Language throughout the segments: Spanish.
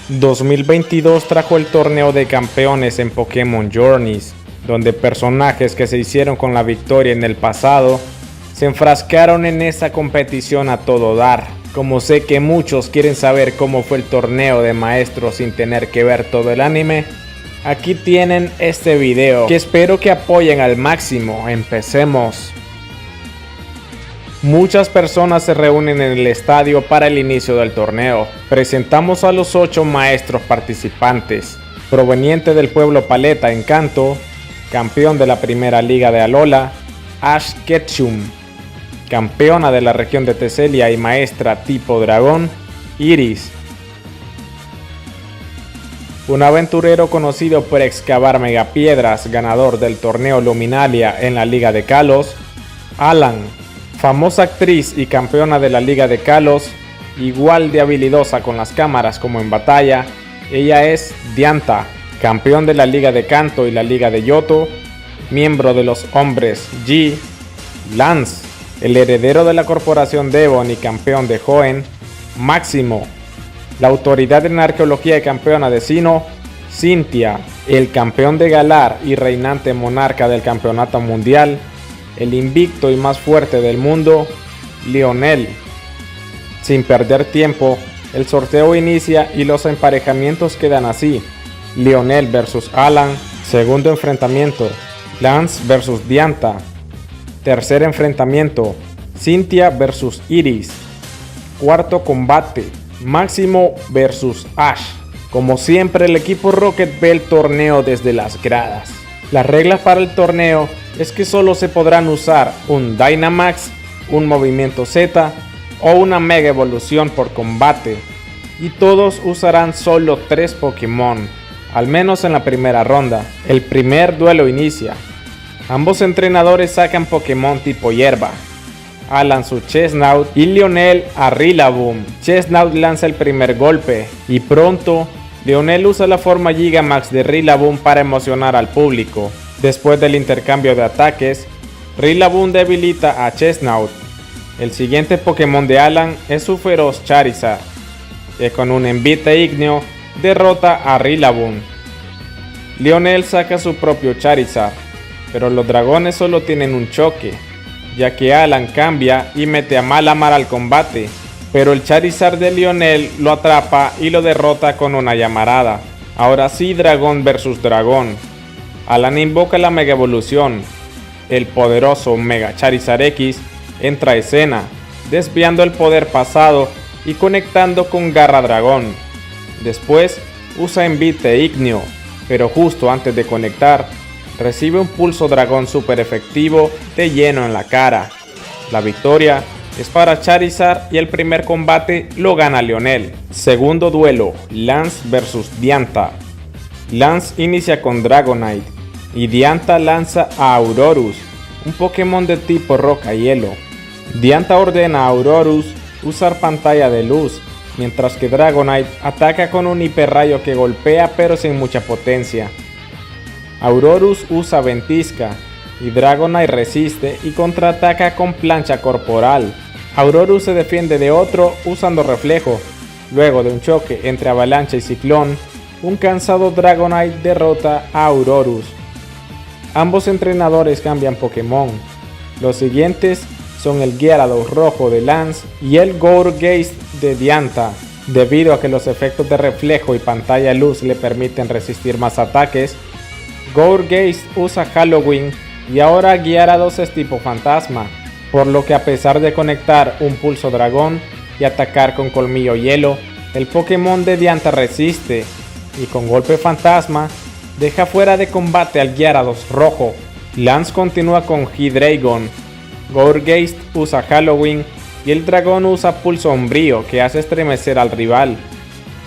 2022 trajo el torneo de campeones en Pokémon Journeys, donde personajes que se hicieron con la victoria en el pasado se enfrascaron en esa competición a todo dar. Como sé que muchos quieren saber cómo fue el torneo de maestros sin tener que ver todo el anime, aquí tienen este video que espero que apoyen al máximo. Empecemos. Muchas personas se reúnen en el estadio para el inicio del torneo. Presentamos a los 8 maestros participantes. Proveniente del pueblo Paleta en Kanto, campeón de la primera liga de Alola, Ash Ketchum. Campeona de la región de Teselia y maestra tipo dragón, Iris. Un aventurero conocido por excavar megapiedras, ganador del torneo Luminalia en la liga de Kalos, Alan. Famosa actriz y campeona de la liga de Kalos, igual de habilidosa con las cámaras como en batalla, ella es Diantha. Campeón de la liga de Kanto y la liga de Yoto, miembro de los hombres G. Lance. El heredero de la corporación Devon y campeón de Hoenn, Máximo. La autoridad en arqueología y campeona de Sinnoh, Cynthia. El campeón de Galar y reinante monarca del campeonato mundial, el invicto y más fuerte del mundo, Lionel. Sin perder tiempo, el sorteo inicia y los emparejamientos quedan así: Lionel vs Alan, segundo enfrentamiento, Lance vs Diantha. Tercer enfrentamiento, Cynthia vs Iris. Cuarto combate, Máximo vs Ash. Como siempre, el equipo Rocket ve el torneo desde las gradas. Las reglas para el torneo es que solo se podrán usar un Dynamax, un movimiento Z o una Mega Evolución por combate, y todos usarán solo 3 Pokémon, al menos en la primera ronda. El primer duelo inicia. Ambos entrenadores sacan Pokémon tipo hierba. Alan su Chesnaught y Lionel a Rillaboom. Chesnaught lanza el primer golpe y pronto Lionel usa la forma Gigamax de Rillaboom para emocionar al público. Después del intercambio de ataques, Rillaboom debilita a Chesnaught. El siguiente Pokémon de Alan es su feroz Charizard, que con un envite ígneo derrota a Rillaboom. Lionel saca su propio Charizard, pero los dragones solo tienen un choque, ya que Alan cambia y mete a Malamar al combate, pero el Charizard de Lionel lo atrapa y lo derrota con una llamarada. Ahora sí, dragón versus dragón. Alan invoca la Mega Evolución. El poderoso Mega Charizard X entra a escena, desviando el poder pasado y conectando con Garra Dragón. Después usa envite ígneo, pero justo antes de conectar, recibe un pulso dragón super efectivo de lleno en la cara. La victoria es para Charizard y el primer combate lo gana Lionel. Segundo duelo, Lance vs Diantha. Lance inicia con Dragonite y Diantha lanza a Aurorus, un Pokémon de tipo roca y hielo. Diantha ordena a Aurorus usar pantalla de luz, mientras que Dragonite ataca con un hiperrayo que golpea pero sin mucha potencia. Aurorus usa ventisca y Dragonite resiste y contraataca con plancha corporal. Aurorus se defiende de otro usando reflejo. Luego de un choque entre avalancha y ciclón, un cansado Dragonite derrota a Aurorus. Ambos entrenadores cambian Pokémon. Los siguientes son el Gyarados rojo de Lance y el Gourgeist de Diantha. Debido a que los efectos de reflejo y pantalla luz le permiten resistir más ataques, Gourgeist usa Halloween y ahora Gyarados es tipo fantasma, por lo que a pesar de conectar un pulso dragón y atacar con colmillo hielo, el Pokémon de Diantha resiste y con golpe fantasma deja fuera de combate al Gyarados rojo. Lance continúa con Hydreigon, Gourgeist usa Halloween y el dragón usa pulso umbrío que hace estremecer al rival.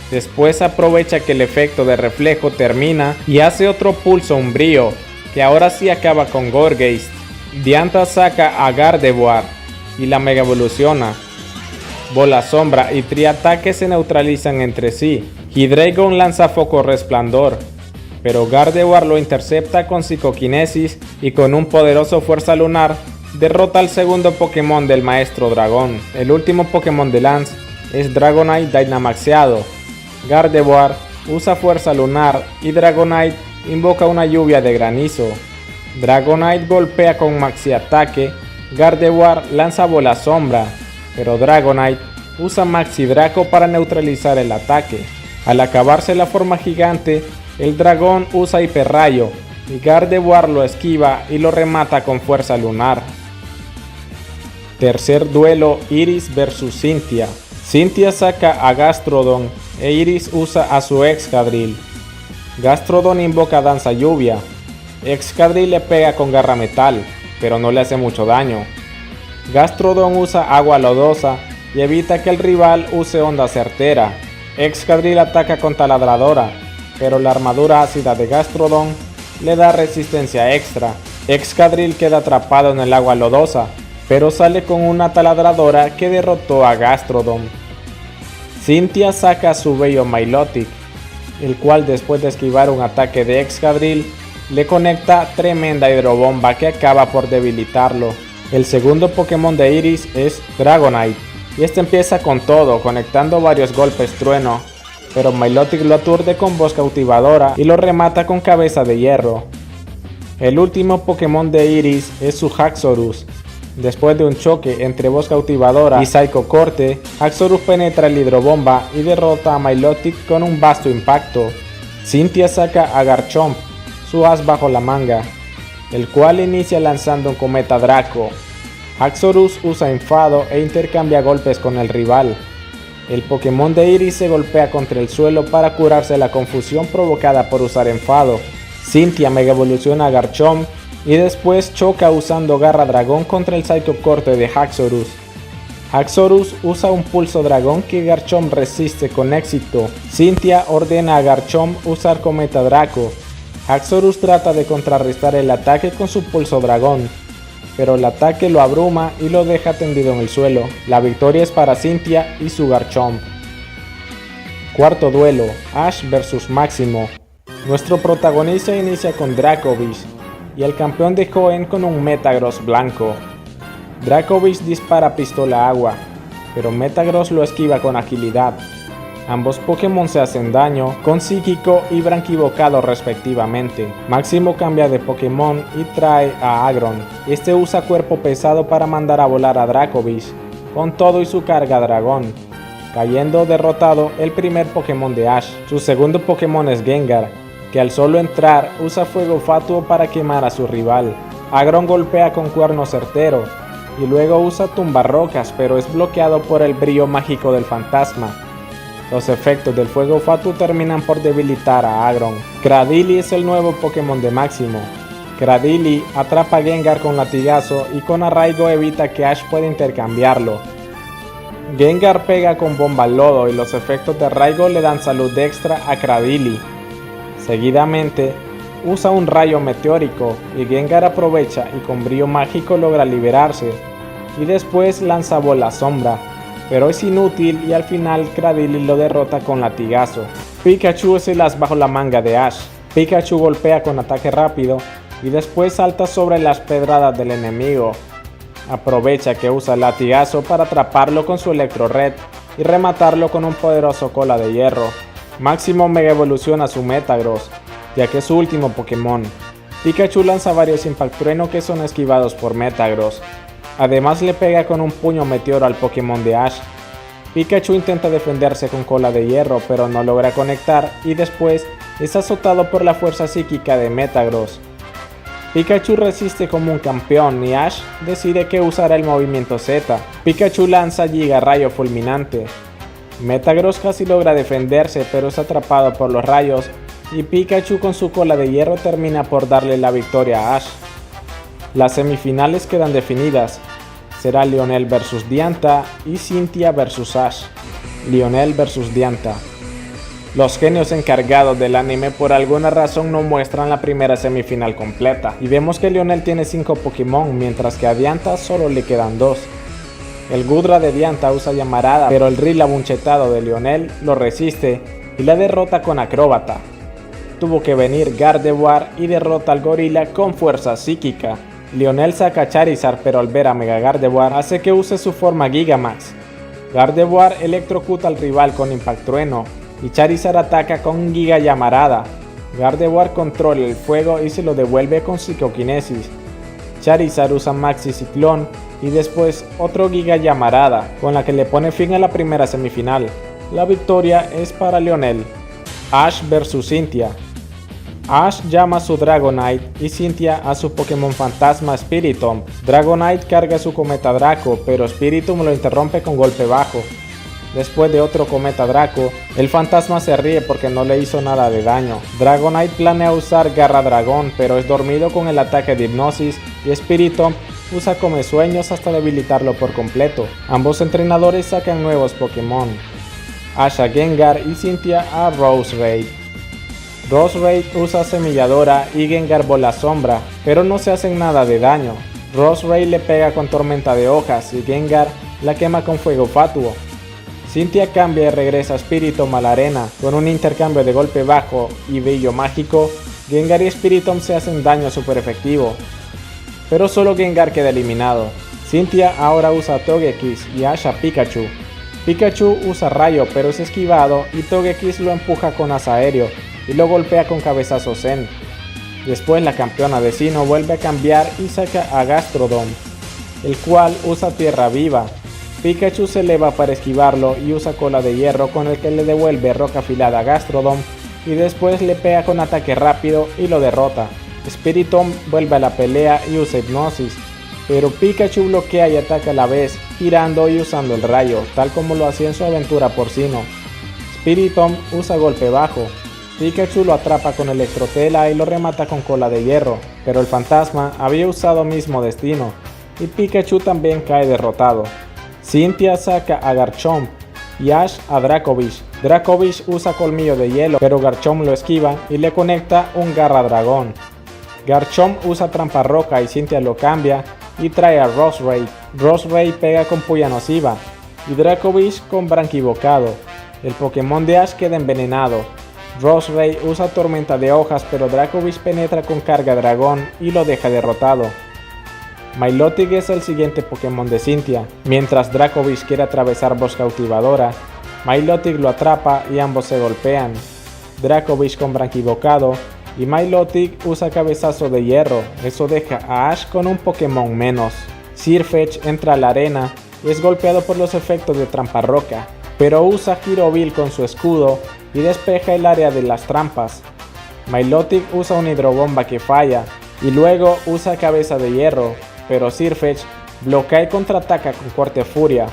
Después aprovecha que el efecto de reflejo termina y hace otro pulso umbrío, que ahora sí acaba con Gourgeist. Diantha saca a Gardevoir y la Mega Evoluciona. Bola Sombra y Triataque se neutralizan entre sí. Hydreigon lanza Foco Resplandor, pero Gardevoir lo intercepta con Psicoquinesis y con un poderoso Fuerza Lunar derrota al segundo Pokémon del Maestro Dragón. El último Pokémon de Lance es Dragonite Dynamaxeado, Gardevoir usa fuerza lunar y Dragonite invoca una lluvia de granizo. Dragonite golpea con maxi ataque, Gardevoir lanza bola sombra, pero Dragonite usa maxi Draco para neutralizar el ataque. Al acabarse la forma gigante, el dragón usa hiperrayo y Gardevoir lo esquiva y lo remata con fuerza lunar. Tercer duelo, Iris vs Cynthia. Cynthia saca a Gastrodon e Iris usa a su Excadrill. Gastrodon invoca danza lluvia. Excadrill le pega con garra metal, pero no le hace mucho daño. Gastrodon usa agua lodosa y evita que el rival use onda certera. Excadrill ataca con taladradora, pero la armadura ácida de Gastrodon le da resistencia extra. Excadrill queda atrapado en el agua lodosa, pero sale con una taladradora que derrotó a Gastrodon. Cynthia saca a su bello Milotic, el cual después de esquivar un ataque de Excadrill, le conecta tremenda hidrobomba que acaba por debilitarlo. El segundo Pokémon de Iris es Dragonite, y este empieza con todo, conectando varios golpes trueno, pero Milotic lo aturde con voz cautivadora y lo remata con cabeza de hierro. El último Pokémon de Iris es su Haxorus. Después de un choque entre voz cautivadora y Psycho Corte, Haxorus penetra el hidrobomba y derrota a Milotic con un vasto impacto. Cynthia saca a Garchomp, su as bajo la manga, el cual inicia lanzando un cometa Draco. Haxorus usa enfado e intercambia golpes con el rival. El Pokémon de Iris se golpea contra el suelo para curarse la confusión provocada por usar enfado. Cynthia mega evoluciona a Garchomp y después choca usando Garra Dragón contra el Psycho Corte de Haxorus. Haxorus usa un pulso dragón que Garchomp resiste con éxito. Cynthia ordena a Garchomp usar Cometa Draco. Haxorus trata de contrarrestar el ataque con su pulso dragón, pero el ataque lo abruma y lo deja tendido en el suelo. La victoria es para Cynthia y su Garchomp. Cuarto duelo, Ash vs Máximo. Nuestro protagonista inicia con Dracovish y el campeón de Hoenn con un Metagross blanco. Dracovish dispara pistola agua, pero Metagross lo esquiva con agilidad. Ambos Pokémon se hacen daño con psíquico y branquivocado respectivamente. Máximo cambia de Pokémon y trae a Aggron. Este usa cuerpo pesado para mandar a volar a Dracovish, con todo y su carga dragón, cayendo derrotado el primer Pokémon de Ash. Su segundo Pokémon es Gengar, que al solo entrar usa fuego fatuo para quemar a su rival. Aggron golpea con cuerno certero y luego usa tumbarrocas, pero es bloqueado por el brillo mágico del fantasma. Los efectos del fuego fatuo terminan por debilitar a Aggron. Cradily es el nuevo Pokémon de Máximo. Cradily atrapa a Gengar con latigazo y con arraigo evita que Ash pueda intercambiarlo. Gengar pega con bomba lodo y los efectos de arraigo le dan salud extra a Cradily. Seguidamente, usa un rayo meteórico y Gengar aprovecha y con brillo mágico logra liberarse, y después lanza bola sombra, pero es inútil y al final Cradily lo derrota con latigazo. Pikachu es el as bajo la manga de Ash. Pikachu golpea con ataque rápido y después salta sobre las pedradas del enemigo. Aprovecha que usa el latigazo para atraparlo con su Electro Red y rematarlo con un poderoso cola de hierro. Máximo mega evoluciona a su Metagross, ya que es su último Pokémon. Pikachu lanza varios Impact Trueno que son esquivados por Metagross. Además le pega con un puño meteoro al Pokémon de Ash. Pikachu intenta defenderse con cola de hierro pero no logra conectar y después es azotado por la fuerza psíquica de Metagross. Pikachu resiste como un campeón y Ash decide que usará el movimiento Z. Pikachu lanza Giga Rayo Fulminante. Metagross casi logra defenderse pero es atrapado por los rayos y Pikachu con su cola de hierro termina por darle la victoria a Ash. Las semifinales quedan definidas, será Lionel vs Diantha y Cynthia vs Ash. Lionel vs Diantha. Los genios encargados del anime por alguna razón no muestran la primera semifinal completa y vemos que Lionel tiene 5 Pokémon mientras que a Diantha solo le quedan 2. El Gudra de Diantha usa llamarada, pero el Rillabunchetado de Lionel lo resiste y la derrota con Acróbata. Tuvo que venir Gardevoir y derrota al gorila con fuerza psíquica. Lionel saca a Charizard, pero al ver a Mega Gardevoir hace que use su forma Gigamax. Gardevoir electrocuta al rival con Impact Trueno, y Charizard ataca con Giga Llamarada. Gardevoir controla el fuego y se lo devuelve con Psicoquinesis. Charizard usa Maxi Ciclón y después otro Giga Llamarada, con la que le pone fin a la primera semifinal. La victoria es para Lionel. Ash vs Cynthia. Ash llama a su Dragonite y Cynthia a su Pokémon fantasma Spiritomb. Dragonite carga su Cometa Draco, pero Spiritomb lo interrumpe con golpe bajo. Después de otro Cometa Draco, el fantasma se ríe porque no le hizo nada de daño. Dragonite planea usar Garra Dragón, pero es dormido con el ataque de Hipnosis y Spiritomb usa Come Sueños hasta debilitarlo por completo. Ambos entrenadores sacan nuevos Pokémon. Ash a Gengar y Cynthia a Roserade. Roserade usa Semilladora y Gengar Bola Sombra, pero no se hacen nada de daño. Roserade le pega con Tormenta de Hojas y Gengar la quema con Fuego Fatuo. Cynthia cambia y regresa a Spiritomb a la arena. Con un intercambio de golpe bajo y brillo mágico, Gengar y Spiritomb se hacen daño super efectivo. Pero solo Gengar queda eliminado. Cynthia ahora usa Togekiss y Ash a Pikachu. Pikachu usa Rayo pero es esquivado y Togekiss lo empuja con Asa Aéreo y lo golpea con Cabezazo Zen. Después la campeona de Sinnoh vuelve a cambiar y saca a Gastrodon, el cual usa Tierra Viva. Pikachu se eleva para esquivarlo y usa Cola de Hierro con el que le devuelve Roca Afilada a Gastrodon y después le pega con ataque rápido y lo derrota. Spiritomb vuelve a la pelea y usa Hipnosis, pero Pikachu bloquea y ataca a la vez, girando y usando el rayo, tal como lo hacía en su aventura por Sinnoh. Spiritomb usa golpe bajo. Pikachu lo atrapa con Electrotela y lo remata con Cola de Hierro, pero el fantasma había usado mismo destino, y Pikachu también cae derrotado. Cynthia saca a Garchomp y Ash a Dracovish. Dracovish usa Colmillo de Hielo, pero Garchomp lo esquiva y le conecta un Garra Dragón. Garchomp usa Trampa Roca y Cynthia lo cambia y trae a Roserade. Roserade pega con Puya Nociva y Dracovish con Branquibocado. El Pokémon de Ash queda envenenado. Roserade usa Tormenta de Hojas, pero Dracovish penetra con Carga Dragón y lo deja derrotado. Milotic es el siguiente Pokémon de Cynthia. Mientras Dracovish quiere atravesar Voz Cautivadora, Milotic lo atrapa y ambos se golpean. Dracovish con Branquibocado y Milotic usa Cabezazo de Hierro, eso deja a Ash con un Pokémon menos. Sirfetch'd entra a la arena y es golpeado por los efectos de Trampa Roca, pero usa Girovil con su escudo y despeja el área de las trampas. Milotic usa una Hidrobomba que falla y luego usa Cabeza de Hierro, pero Sirfetch'd bloquea y contraataca con Corte Furia.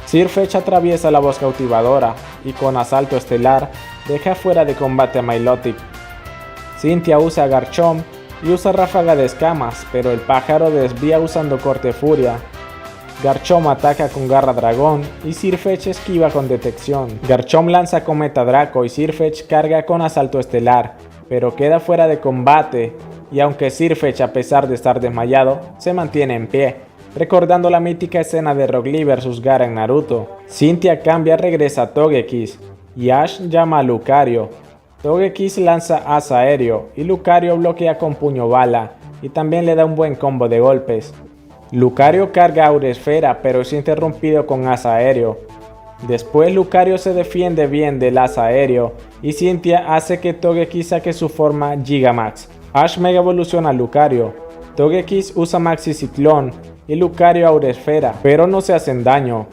Sirfetch'd atraviesa la Voz Cautivadora y con Asalto Estelar deja fuera de combate a Milotic. Cynthia usa Garchomp y usa Ráfaga de Escamas, pero el pájaro desvía usando Corte Furia. Garchomp ataca con Garra Dragón y Sirfetch'd esquiva con Detección. Garchomp lanza Cometa Draco y Sirfetch'd carga con Asalto Estelar, pero queda fuera de combate, y aunque Sirfetch'd, a pesar de estar desmayado, se mantiene en pie, recordando la mítica escena de Rock Lee vs Gaara en Naruto. Cynthia cambia, regresa a Togekiss y Ash llama a Lucario. Togekiss lanza Asa Aéreo y Lucario bloquea con Puño Bala y también le da un buen combo de golpes. Lucario carga Aurosfera pero es interrumpido con Asa Aéreo. Después Lucario se defiende bien del Asa Aéreo y Cynthia hace que Togekiss saque su forma Gigamax. Ash Mega evoluciona a Lucario. Togekiss usa Maxi Ciclón y Lucario Aurosfera, pero no se hacen daño.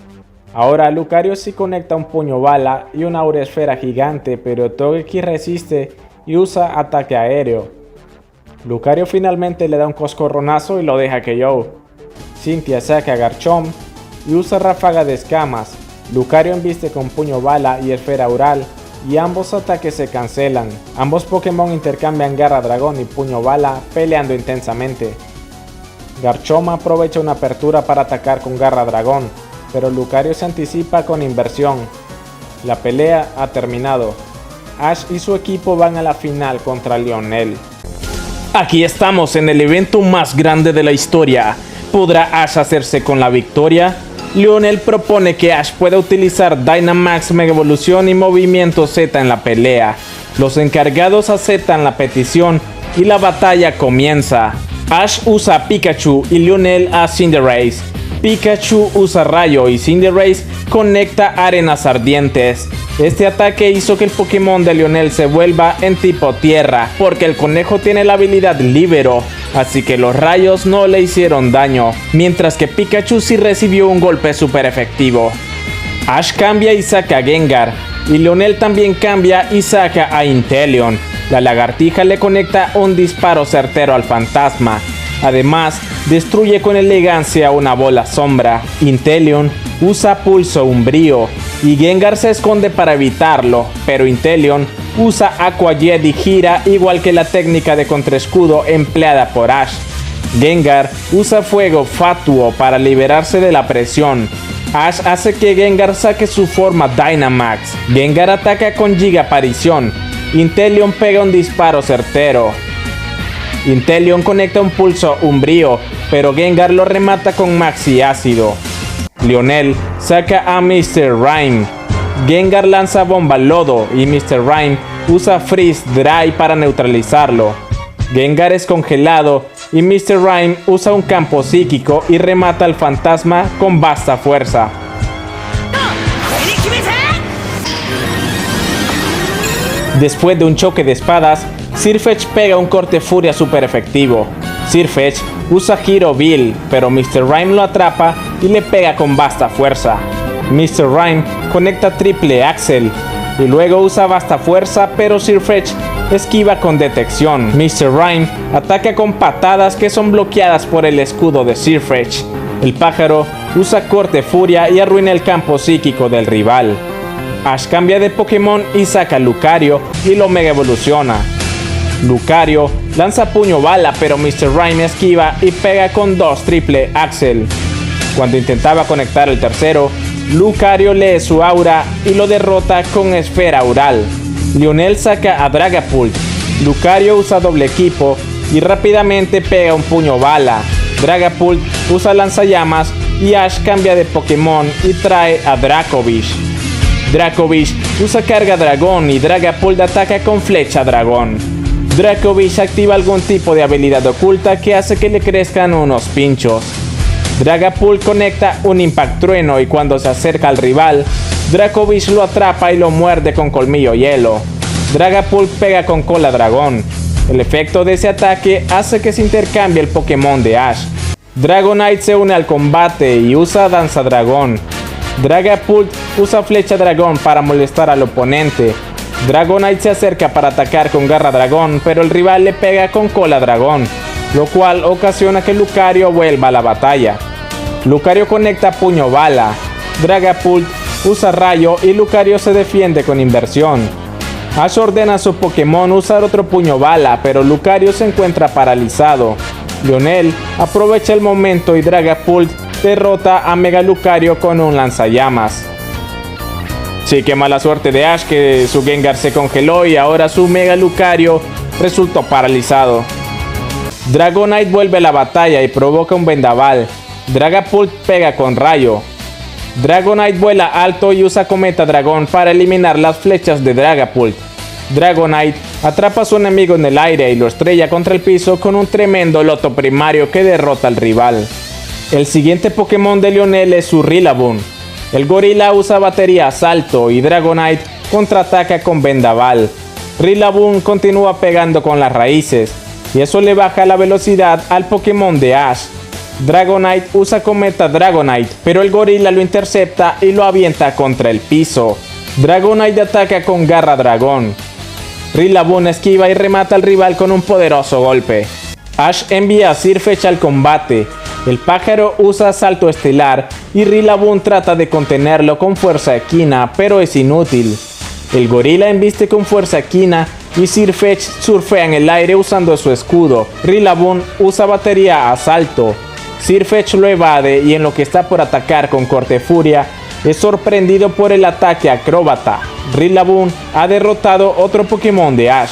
Ahora Lucario sí conecta un Puño Bala y una Aurosfera gigante, pero Togekiss resiste y usa Ataque Aéreo. Lucario finalmente le da un coscorronazo y lo deja KO. Cynthia saca a Garchomp y usa Ráfaga de Escamas. Lucario embiste con Puño Bala y Esfera Aural y ambos ataques se cancelan. Ambos Pokémon intercambian Garra Dragón y Puño Bala peleando intensamente. Garchomp aprovecha una apertura para atacar con Garra Dragón, pero Lucario se anticipa con Inversión. La pelea ha terminado. Ash y su equipo van a la final contra Lionel. Aquí estamos en el evento más grande de la historia. ¿Podrá Ash hacerse con la victoria? Lionel propone que Ash pueda utilizar Dynamax, Mega Evolución y Movimiento Z en la pelea. Los encargados aceptan la petición y la batalla comienza. Ash usa a Pikachu y Lionel a Cinderace. Pikachu usa Rayo y Cinderace conecta Arenas Ardientes. Este ataque hizo que el Pokémon de Lionel se vuelva en tipo tierra, porque el conejo tiene la habilidad Libero, así que los rayos no le hicieron daño, mientras que Pikachu sí recibió un golpe super efectivo. Ash cambia y saca a Gengar, y Lionel también cambia y saca a Inteleon. La lagartija le conecta un disparo certero al fantasma. Además, destruye con elegancia una bola sombra. Inteleon usa pulso umbrío y Gengar se esconde para evitarlo, pero Inteleon usa Aqua Jet y gira igual que la técnica de contraescudo empleada por Ash. Gengar usa fuego fatuo para liberarse de la presión. Ash hace que Gengar saque su forma Dynamax. Gengar ataca con Giga Aparición. Inteleon pega un disparo certero. Inteleon conecta un pulso umbrío, pero Gengar lo remata con Maxi Ácido. Lionel saca a Mr. Rime. Gengar lanza bomba lodo y Mr. Rime usa Freeze Dry para neutralizarlo. Gengar es congelado y Mr. Rime usa un campo psíquico y remata al fantasma con vasta fuerza. Después de un choque de espadas, Sirfetch'd pega un corte furia super efectivo. Sirfetch'd usa Giro Bill, pero Mr. Rime lo atrapa y le pega con vasta fuerza. Mr. Rime conecta triple Axel y luego usa vasta fuerza, pero Sirfetch'd esquiva con detección. Mr. Rime ataca con patadas que son bloqueadas por el escudo de Sirfetch'd. El pájaro usa corte furia y arruina el campo psíquico del rival. Ash cambia de Pokémon y saca a Lucario y lo mega evoluciona. Lucario lanza puño bala, pero Mr. Rime esquiva y pega con 2 triple Axel. Cuando intentaba conectar el tercero, Lucario lee su aura y lo derrota con esfera aural. Lionel saca a Dragapult. Lucario usa doble equipo y rápidamente pega un puño bala. Dragapult usa lanzallamas y Ash cambia de Pokémon y trae a Dracovish. Dracovish usa carga dragón y Dragapult ataca con flecha dragón. Dracovish activa algún tipo de habilidad oculta que hace que le crezcan unos pinchos. Dragapult conecta un Impact Trueno y cuando se acerca al rival, Dracovish lo atrapa y lo muerde con colmillo hielo. Dragapult pega con cola dragón. El efecto de ese ataque hace que se intercambie el Pokémon de Ash. Dragonite se une al combate y usa Danza Dragón. Dragapult usa Flecha Dragón para molestar al oponente. Dragonite se acerca para atacar con Garra Dragón, pero el rival le pega con Cola Dragón, lo cual ocasiona que Lucario vuelva a la batalla. Lucario conecta Puño Bala. Dragapult usa Rayo y Lucario se defiende con inversión. Ash ordena a su Pokémon usar otro Puño Bala, pero Lucario se encuentra paralizado. Lionel aprovecha el momento y Dragapult derrota a Mega Lucario con un lanzallamas. Sí, qué mala suerte de Ash, que su Gengar se congeló y ahora su Mega Lucario resultó paralizado. Dragonite vuelve a la batalla y provoca un vendaval. Dragapult pega con rayo. Dragonite vuela alto y usa Cometa Dragón para eliminar las flechas de Dragapult. Dragonite atrapa a su enemigo en el aire y lo estrella contra el piso con un tremendo loto primario que derrota al rival. El siguiente Pokémon de Lionel es su Rillaboom. El gorila usa batería asalto y Dragonite contraataca con vendaval. Rillaboom continúa pegando con las raíces y eso le baja la velocidad al Pokémon de Ash. Dragonite usa Cometa Dragonite, pero el gorila lo intercepta y lo avienta contra el piso. Dragonite ataca con Garra Dragón. Rillaboom esquiva y remata al rival con un poderoso golpe. Ash envía a Sirfetch'd al combate. El pájaro usa Salto Estelar y Rillaboom trata de contenerlo con Fuerza Equina, pero es inútil. El gorila embiste con Fuerza Equina y Sirfetch'd surfea en el aire usando su escudo. Rillaboom usa batería asalto. Sirfetch'd lo evade y en lo que está por atacar con Corte Furia, es sorprendido por el ataque acróbata. Rillaboom ha derrotado otro Pokémon de Ash.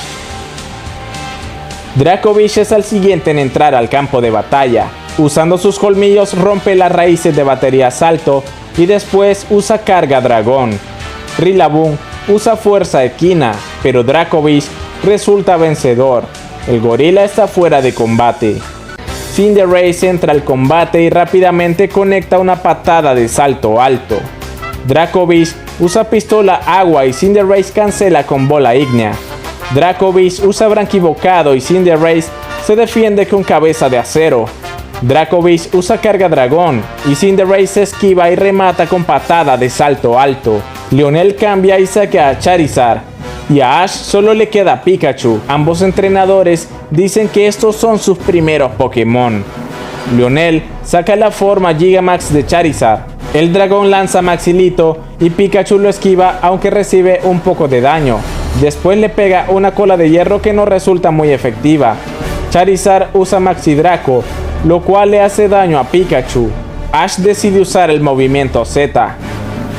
Dracovish es el siguiente en entrar al campo de batalla. Usando sus colmillos rompe las raíces de batería asalto y después usa Carga Dragón. Rillaboom usa Fuerza Equina, pero Dracovish resulta vencedor. El gorila está fuera de combate. Cinderace entra al combate y rápidamente conecta una patada de salto alto. Dracovish usa pistola agua y Cinderace cancela con bola ígnea. Dracovish usa branquibocado y Cinderace se defiende con cabeza de acero. Dracovish usa carga dragón y Cinderace esquiva y remata con patada de salto alto. Lionel cambia y saca a Charizard, y a Ash solo le queda Pikachu. Ambos entrenadores dicen que estos son sus primeros Pokémon. Lionel saca la forma Gigamax de Charizard. El dragón lanza Maxilito y Pikachu lo esquiva, aunque recibe un poco de daño. Después le pega una cola de hierro que no resulta muy efectiva. Charizard usa Maxi Draco, lo cual le hace daño a Pikachu. Ash decide usar el movimiento Z.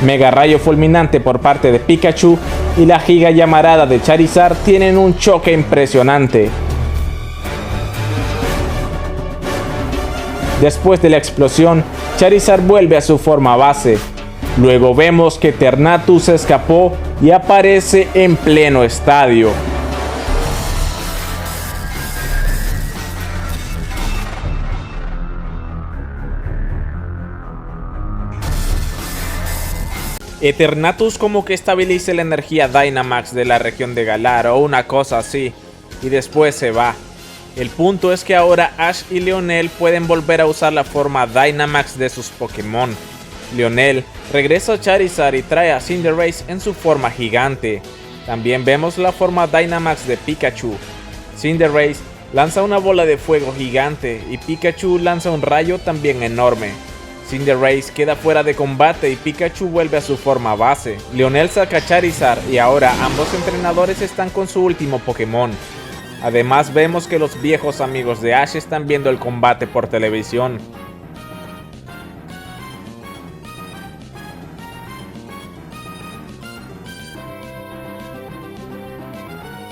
Mega Rayo Fulminante por parte de Pikachu y la Giga Llamarada de Charizard tienen un choque impresionante. Después de la explosión, Charizard vuelve a su forma base. Luego vemos que Eternatus se escapó y aparece en pleno estadio. Eternatus como que estabiliza la energía Dynamax de la región de Galar o una cosa así, y después se va. El punto es que ahora Ash y Lionel pueden volver a usar la forma Dynamax de sus Pokémon. Lionel regresa a Charizard y trae a Cinderace en su forma gigante. También vemos la forma Dynamax de Pikachu. Cinderace lanza una bola de fuego gigante y Pikachu lanza un rayo también enorme. Cinderace queda fuera de combate y Pikachu vuelve a su forma base. Lionel saca a Charizard y ahora ambos entrenadores están con su último Pokémon. Además vemos que los viejos amigos de Ash están viendo el combate por televisión.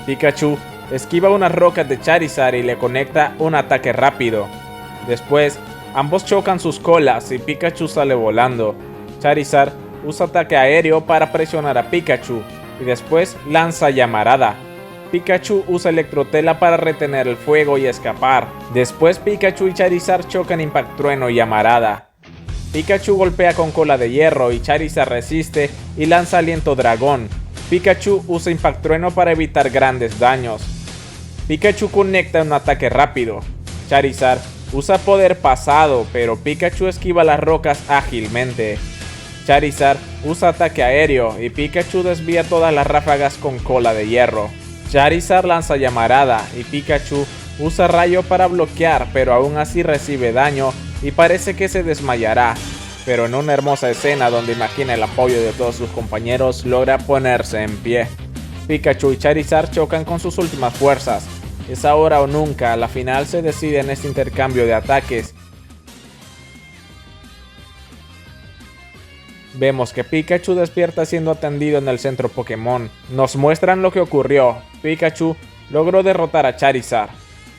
Pikachu esquiva unas rocas de Charizard y le conecta un ataque rápido. Después, ambos chocan sus colas y Pikachu sale volando. Charizard usa ataque aéreo para presionar a Pikachu y después lanza llamarada. Pikachu usa electrotela para retener el fuego y escapar. Después Pikachu y Charizard chocan Impact Trueno y llamarada. Pikachu golpea con cola de hierro y Charizard resiste y lanza aliento dragón. Pikachu usa Impact Trueno para evitar grandes daños. Pikachu conecta un ataque rápido. Charizard usa poder pasado, pero Pikachu esquiva las rocas ágilmente. Charizard usa ataque aéreo y Pikachu desvía todas las ráfagas con cola de hierro. Charizard lanza llamarada y Pikachu usa rayo para bloquear, pero aún así recibe daño y parece que se desmayará. Pero en una hermosa escena donde imagina el apoyo de todos sus compañeros, logra ponerse en pie. Pikachu y Charizard chocan con sus últimas fuerzas. Es ahora o nunca, la final se decide en este intercambio de ataques. Vemos que Pikachu despierta siendo atendido en el centro Pokémon. Nos muestran lo que ocurrió. Pikachu logró derrotar a Charizard.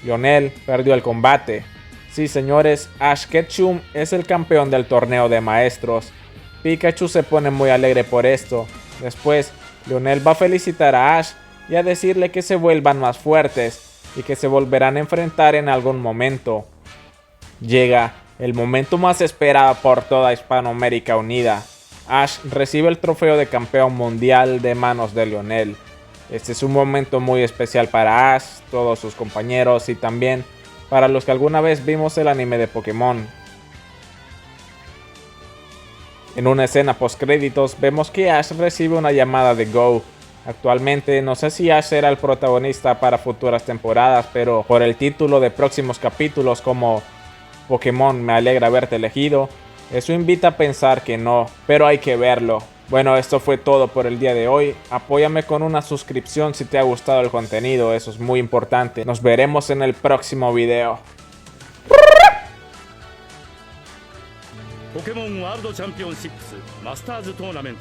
Lionel perdió el combate. Sí, señores, Ash Ketchum es el campeón del torneo de maestros. Pikachu se pone muy alegre por esto. Después, Lionel va a felicitar a Ash y a decirle que se vuelvan más fuertes y que se volverán a enfrentar en algún momento. Llega el momento más esperado por toda Hispanoamérica unida. Ash recibe el trofeo de campeón mundial de manos de Lionel. Este es un momento muy especial para Ash, todos sus compañeros y también para los que alguna vez vimos el anime de Pokémon. En una escena post créditos vemos que Ash recibe una llamada de Go. Actualmente no sé si Ash será el protagonista para futuras temporadas, pero por el título de próximos capítulos como Pokémon me alegra haberte elegido, eso invita a pensar que no, pero hay que verlo. Bueno, esto fue todo por el día de hoy. Apóyame con una suscripción si te ha gustado el contenido, eso es muy importante. Nos veremos en el próximo video. Pokémon World Championships Masters Tournament